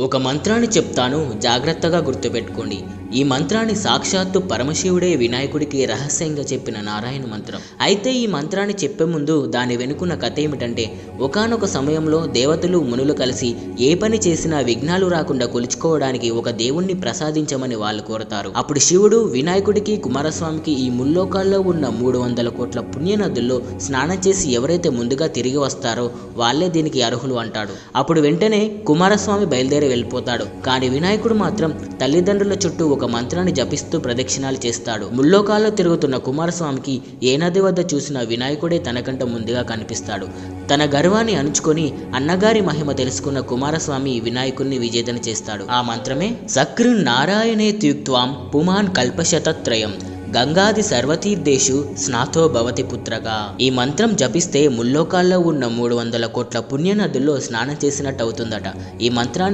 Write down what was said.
ఒక మంత్రాన్ని చెప్తాను, జాగ్రత్తగా గుర్తుపెట్టుకోండి. ఈ మంత్రాన్ని సాక్షాత్తు పరమశివుడే వినాయకుడికి రహస్యంగా చెప్పిన నారాయణ మంత్రం. అయితే ఈ మంత్రాన్ని చెప్పే ముందు దాని వెనుకున్న కథ ఏమిటంటే, ఒకానొక సమయంలో దేవతలు మునులు కలిసి ఏ పని చేసినా విఘ్నాలు రాకుండా కొలుచుకోవడానికి ఒక దేవుణ్ణి ప్రసాదించమని వాళ్ళు కోరతారు. అప్పుడు శివుడు వినాయకుడికి, కుమారస్వామికి ఈ ముల్లోకాల్లో ఉన్న 300 కోట్ల పుణ్యనదుల్లో స్నానం చేసి ఎవరైతే ముందుగా తిరిగి వస్తారో వాళ్ళే దీనికి అర్హులు అంటాడు. అప్పుడు వెంటనే కుమారస్వామి బయలుదేరి వెళ్ళిపోతాడు. కానీ వినాయకుడు మాత్రం తల్లిదండ్రుల చుట్టూ ఒక మంత్రాన్ని జపిస్తూ ప్రదక్షిణాలు చేస్తాడు. ముల్లోకాల్లో తిరుగుతున్న కుమారస్వామికి ఏ నది వద్ద చూసిన వినాయకుడే తనకంట ముందుగా కనిపిస్తాడు. తన గర్వాన్ని అణుచుకొని అన్నగారి మహిమ తెలుసుకున్న కుమారస్వామి వినాయకుడిని విజేతన చేస్తాడు. ఆ మంత్రమే సక్రున్ నారాయణే త్యుక్త్వాం పుమాన్ కల్పశతత్రయం గంగాది సర్వతీర్థేషు స్నాతో భవతి పుత్రగా. ఈ మంత్రం జపిస్తే ముల్లోకాల్లో ఉన్న 300 కోట్ల పుణ్యనదుల్లో స్నానం చేసినట్టు అవుతుందట. ఈ మంత్రాన్ని